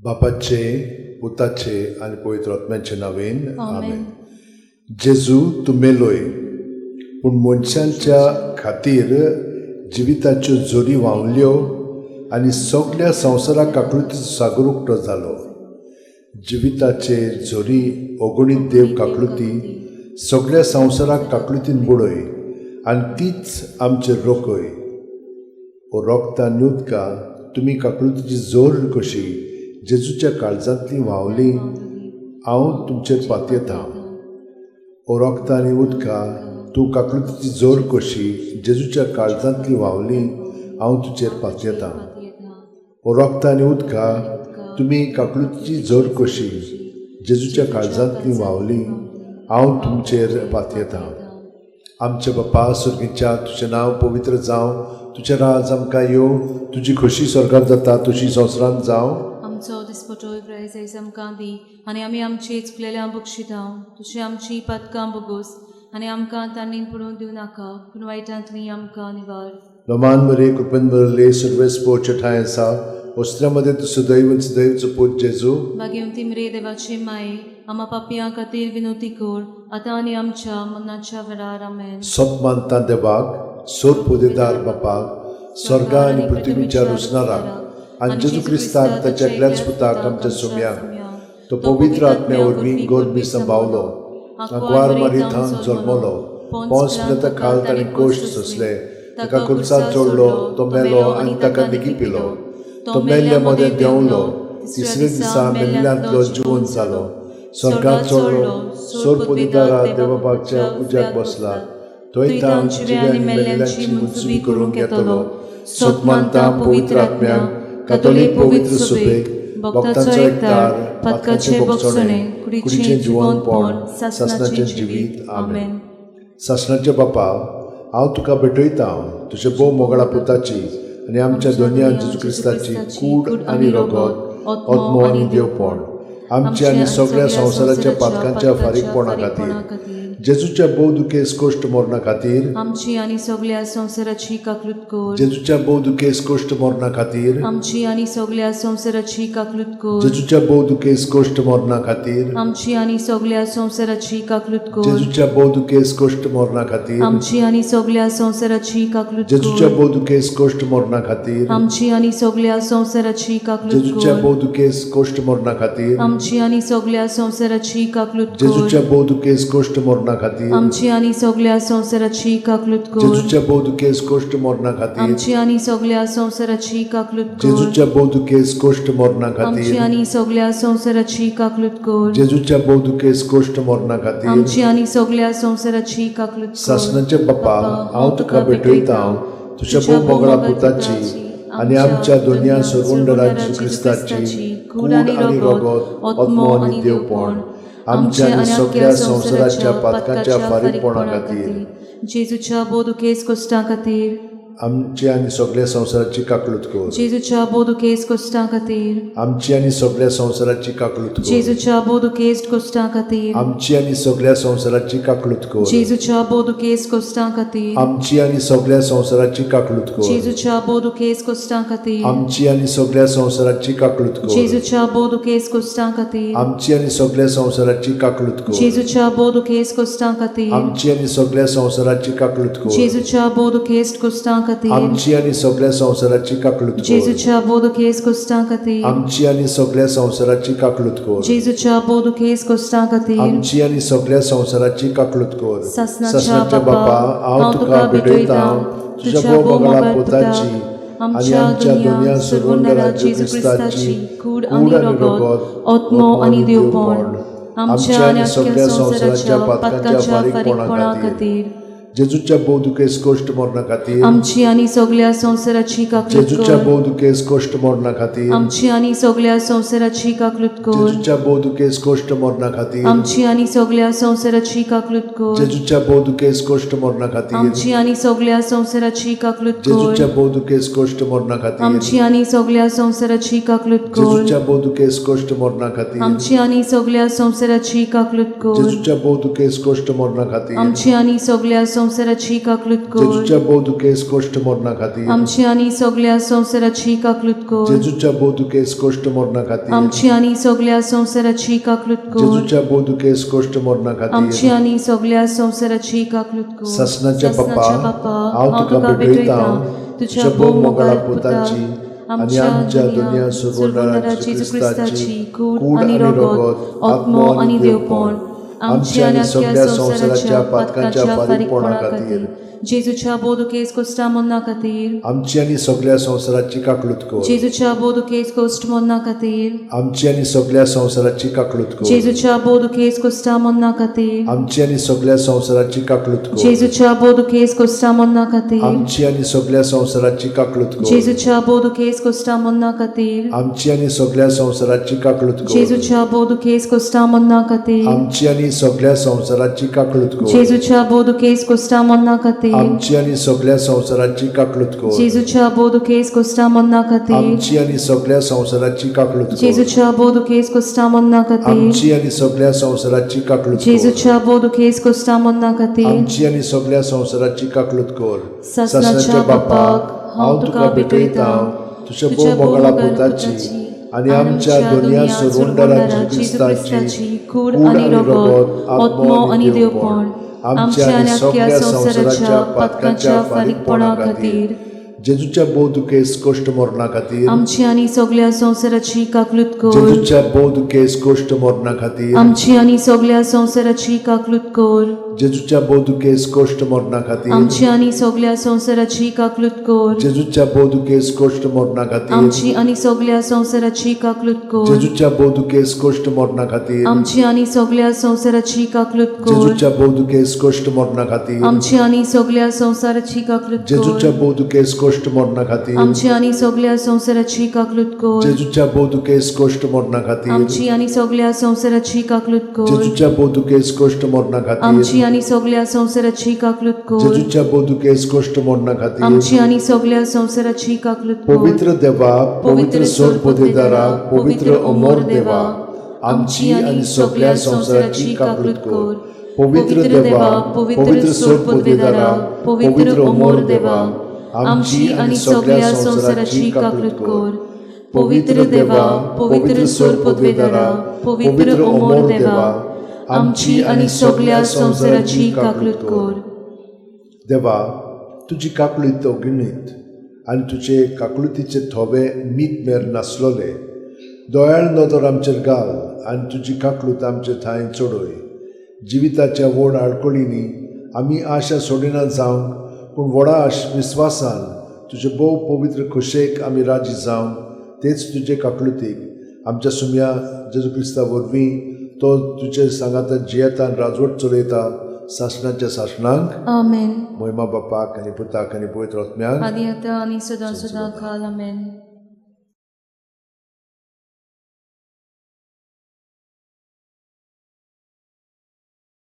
बापाचे, पुताचे आणि पवित्र आत्म्याचे नावेन आमेन. जेजू तूं मेलोय पूण मनशांच्या खातीर जिविताच्यो जोरी व्हांवल्यो आनी सगळ्या संवसाराक काकळुतीचो सागर उक्तो जालो. जिविताचे जोरी अगणीत देव काकळुती सगळ्या संवसाराक काकळुतीन बुडय आनी तीच आमचेर रोखय. ओ रोगतान उदका तुमी काकळुतीची जोर कशी जेजूच्या काळजांतली व्हांवली हांव तुमचेर पातयेतां. ओ रोगता आनी उदका तूं काकळुतीची जोर कशी जेजूच्या काळजांतली व्हांवली हांव तुजेर पातयेतां. ओ रोगता आनी उदका तुमी काकळुतीची जोर कशी जेजूच्या काळजांतली व्हांवली हांव तुमचेर पातयेतां. आमचे बापा सुर्गीच्या तुजें नांव पवित्र जावं, तुजें राज आमकां येवं, तुजी खोशी स्वर्गांत जाता तशी संवसारांत जावं. आमचो दिसपटोय प्रायज आयज आमकां दी आनी आमी आमची चुकलेल्या बक्षितां. तुजी आमची पदकां बगूस आनी आमकां तांणीन पडूंक दिवं नाका पूण वायटांतली आमकां निवार. लोमान मरे कृपेन भरले सर्वेस्पो ठाय आसा वस्त्रामध्ये तूं सदैवचो पूत जेजू. भाग्यवंती मरे देवाची माये आम्हा पापयां खातीर विनोती कर आतां आनी आमच्या मरणाच्या वेळार आमेन. सोप मानता देवाक, सोर पोदेदार बापाक, स्वर्गा आनी पृथ्वीच्या रुसणाराक आनी जेजू क्रिस्ताक ताच्या एकल्याच पुताक आमच्या सोम्याक तो पवित्र आत्म्या वरवीं गोरबी संभावलो, आंकवार मारी थांग जल्मलो, पोंस पिलाता खाल ताणें कोश्ट सोंसले, ताका खुर्सात जोडलो, तो मेलो आनी ताका निगी पिलो, तो मेल्ल्या मदें देंवलो, तिसरे दिसा मेल्ल्यांतलो जिवंत जालो, स्वर्गांत चडलो, सोर पोदेदारा देवापाच्या उज्याक बसला, थंय तां जिवे आनी मेल्ल्यांची मुनसुबी करूंक येतलो. सोप मानता पवित्र आत्म्याक, कातोलीक पवित्र सुबेक, भक्तांचो एकठार, पदकाचे भोगसणे, कुडीचें जिवंतपण, सासणाचें जिवीत. आमेन. सासणाचे बापा हांव तुका भेटयतां तुजे भोव मोगळा पुताची आनी आमच्या दोनया जेजू क्रिस्ताची कूड आनी रगत, आत्मो आनी देवपण आमच्या आनी सगळ्या संवसाराच्या पातकांच्या फारीकपणा खातीर, जेजूच्या भोव दुखेस कोश्ट मरणा खातीर आमची आनी सगळ्या संवसाराची काकलूत कर. जेजूच्या भोव दुखेस कोश्ट मरणा खातीर आमची आनी सगळ्या संवसाराची काकलूत कर. जेजूच्या भोव दुखेस कोश्ट मरणा खातीर आमची आनी सगळ्या संवसाराची काकलूत कर. जेजूच्या भोव दुखेस कोश्ट मरणा खातीर आमची आनी सगळ्या संवसाराची काकलूत जेजूच्या कर. भोव दुखेस कोश्ट मरणा खातीर आमची आनी सगळ्या संवसाराची काकलूत जेजूच्या कर. भोव दुखेस कोश्ट मरणा खातीर आमची आनी सगळ्या संवसाराची काकलूत कर. जेजूच्या भोव दुखेस कोश्ट मरणा खातीर आमची आनी सगळ्या संवसाराची काकलूत कर. जेजूच्या भोव दुखेस कोश्ट मरणा खातीर आमची आनी सगळ्या संवसाराची काकलूत कर. जेजूच्या भोव दुखेस कोश्ट मरणा आमची खातीर आनी सगळ्या संवसाराची काकलूत कर. जेजूच्या भोव दुखेस कोश्ट मरणा खातीर आमची आनी सगळ्या संवसाराची काकलूत कर. सासणाचे बापा हांव तुका भेटयतां तुज्या भोव मोगळा पुताची आनी आमच्या दोनया सर्वंडरा जेजू क्रिस्ताची कूड आनी रगत, आत्मो आनी देवपण आमच्या आनी सगळ्या संवसाराच्या पातकांच्या फारीकपणा खातीर, जेजूच्या बोदुकेस कोश्टां खातीर आमची आनी सगळ्या संवसाराची काकलूत कर. जेजूच्या बोदुकेस कोश्टां खातीर आमची आनी सगळ्या संवसाराची काकलूत कर. जेजूच्या बोदुकेस कोश्टां खातीर आमची आनी सगळ्या संवसाराची काकलूत कर. जेजूच्या बोदुकेस कोश्टां खातीर आमची आनी सगळ्या संवसाराची काकलूत कर. जेजूच्या बोदुकेस कोश्टां खातीर आमची आनी सगळ्या संवसाराची काकलूत कर. जेजूच्या बोदुकेस कोश्टां खातीर आमची आनी सगळ्या संवसाराची काकलूत कर. जेजूच्या बोदुकेस कोश्टां खातीर आमची आनी सगळ्या संवसाराची काकलूत कर. जेजूच्या बोदुकेस कोश्टां खातीर आमची आनी सगळ्या संवसाराची काकलूत कर. जेजूच्या बोदुकेस कोश्टां खातीर आमची आनी सगळ्या संवसाराची काकलूत कर. जेजूच्या बोदुकेस कोश्टां खातीर आमची आनी सगळ्या संवसाराची काकलूत कर. सासणाच्या बापा हांव तुका भेटयतां तुज्या भोव मोगळा पुताची आनी आमच्या दोनया सर्वंडरा जेजू क्रिस्ताची कूड आनी रगत, आत्मो आनी देवपण आमच्या आनी सगळ्या संवसाराच्या पातकांच्या फारीकपणा खातीर, जेजूच्या भोव दुखेस कोश्ट मरणा खातीर आमची आनी सगळ्या संवसाराची काकलूत जेजूच्या कर. भोव दुखेस कोश्ट मरणा खातीर आमची आनी सगळ्या संवसाराची काकलूत कर. जेजूच्या भोव दुखेस कोश्ट मरणा खातीर आमची आनी सगळ्या संवसाराची काकलूत कर. जेजूच्या भोव दुखेस कोश्ट मरणा खातीर आमची आनी सगळ्या संवसाराची काकलूत कर. जेजूच्या भोव दुखेस कोश्ट मरणा खातीर आमची आनी सगळ्या संवसाराची काकलूत कर. जेजूच्या भोव दुखेस कोश्ट मरणा खातीर आमची आनी सगळ्या संवसाराची काकलूत कर. जेजूच्या भोव दुखेस कोश्ट मरणा खातीर आमची आनी सगळ्या संवसाराची काकलूत कर जेजूच्या बोधुकेस कोष्ट मरणा खातीर आमची आनी सगळ्या संवसाराची काकलूत कर जेजूच्या बोधुकेस कोष्ट मरणा खातीर आमची आनी सगळ्या संवसाराची काकलूत कर जेजूच्या बोधुकेस कोष्ट मरणा आमची खातीर आनी सगळ्या संवसाराची काकलूत कर ससनाच्या बाप्पा हांव तुका भेटयता तुझ्या भोव मोगाळ पुताची आमच्या दुनिया सुरवणाराची क्रिस्ताची कूड आनी रगत आत्मो आनी देवपण आमची आनी सगळ्या संवसाराच्या पातकांच्या फारीकपणा खातीर जेजूच्या बोधकेस कोस्टा मन्ना खातीर आमची आनी सगळ्या संवसाराची काकलूत कर जेजूच्या बोधकेस कोस्ट मन्ना खातीर आमची आनी सगळ्या संवसाराची काकलूत कर जेजूच्या बोधकेस कोस्टा मन्ना खातीर आमची आनी सगळ्या संवसाराची काकलूत कर जेजूच्या बोधकेस कोस्टा मन्ना खातीर आमची आनी सगळ्या संवसाराची काकलूत कर जेजूच्या बोधकेस कोस्टा मन्ना खातीर आमची आनी सगळ्या संवसाराची काकलूत कर जेजूच्या बोधकेस कोस्टा मन्ना खातीर आमची आनी सगळ्या संवसाराची काकलूत कर जेजूच्या बोधकेस कोस्टा मन्ना खातीर आमची आनी सगळ्या संवसाराची काकलूत कर जेजूच्या बोधकेस कोस्टा मन्ना खातीर आमची आनी सगळ्या संवसाराची काकलूत कर जेजूच्या बोधकेस कोस्टा मन्ना खातीर आमची आनी सगळ्या संवसाराची काकलूत कर जेजूच्या बोधकेस कोस्टा मन्ना खातीर आमची आनी सगळ्या संवसाराची काकलूत कर ससनाच्या बापाक हांव तुका भेटयता तुझ्या भोव मोगाळा पुताची आनी आमच्या दुनिया सुरवणाराची क्रिस्ताची कूड आनी रगत आत्मो आनी देवपण आमच्या आनी सगळ्या संवसाराच्या पातकांच्या फारीकपणा खातीर जेजूच्या बोधुकेस कोष्ट मरणा खातीर आमची आनी सगळ्या संवसाराची काकलूत कर जेजूच्या बोधुकेस कोष्ट मरणा खातीर आमची आनी सगळ्या संवसाराची काकलूत कर जेजूच्या बोधुकेस कोष्ट मरणा खातीर आमची आनी सगळ्या संवसाराची काकलूत कर जेजूच्या बोधुकेस कोष्ट मरणा खातीर आमची आनी सगळ्या संवसाराची काकलूत कर जेजूच्या बोधुकेस कोष्ट मरणा खातीर आमची आनी सगळ्या संवसाराची काकलूत कर जेजूच्या बोधुकेस कोष्ट मरणा खातीर आमची आनी सगळ्या संवसाराची काकलूत कर जेजूच्या बोधुकेस कोष्ट मरणा खातीर आमची आनी सगळ्या संवसाराची काकलूत कर जेजूच्या बोधुकेस कोष्ट मरणा खातीर आमची आनी सगळ्या संवसाराची काकलूत कर जेजूच्या बोधुकेस कोष्ट मरणा खातीर आमची आनी सगळ्या संवसाराची काकलूत कर जेजूच्या बोधुकेस कोष्ट मरणा खातीर आमची आनी सगळ्या संवसाराची काकलूत कर पवित्र देवा पवित्र सोर पोतेदारा पवित्र अमोर देवा आमची आनी सगळ्या संवसाराची काकलूत कर पवित्र देवा पवित्र सोर पोतेदारा पवित्र अमोर देवा आमची आनी सगळ्या संवसाराची काकलूत कर पवित्र देवा पवित्र सोर पोतेदारा पवित्र अमोर देवा आमची आनी सगळ्या संवसाराची काकलूत कर देवा तुजी काकलूत अगिणीत आनी तुजे काकलुतीचे थोबे मीठ मेर नासलोले दोयाळ नदर आमचेर घाल आनी तुजी काकलूत आमचे थंय चडय जिविताच्या व्हड आडकोळींनी आमी आशा सोडिना जावंक पूण व्हडा विस्वासान तुजे भोव पवित्र खोशेक आमी राजी जावंक तेच तुजे काकलुतीक आमच्या सुम्या जेजू क्रिस्ता वरवीं तो तुजे सांगाता जियेता आनी राजवट चलयता सासणाच्या सासणांक आमेन महिमा बापाक आनी पुताक आनी पवित्र आत्म्याक आदी आतां आनी सदां सदां काल आमेन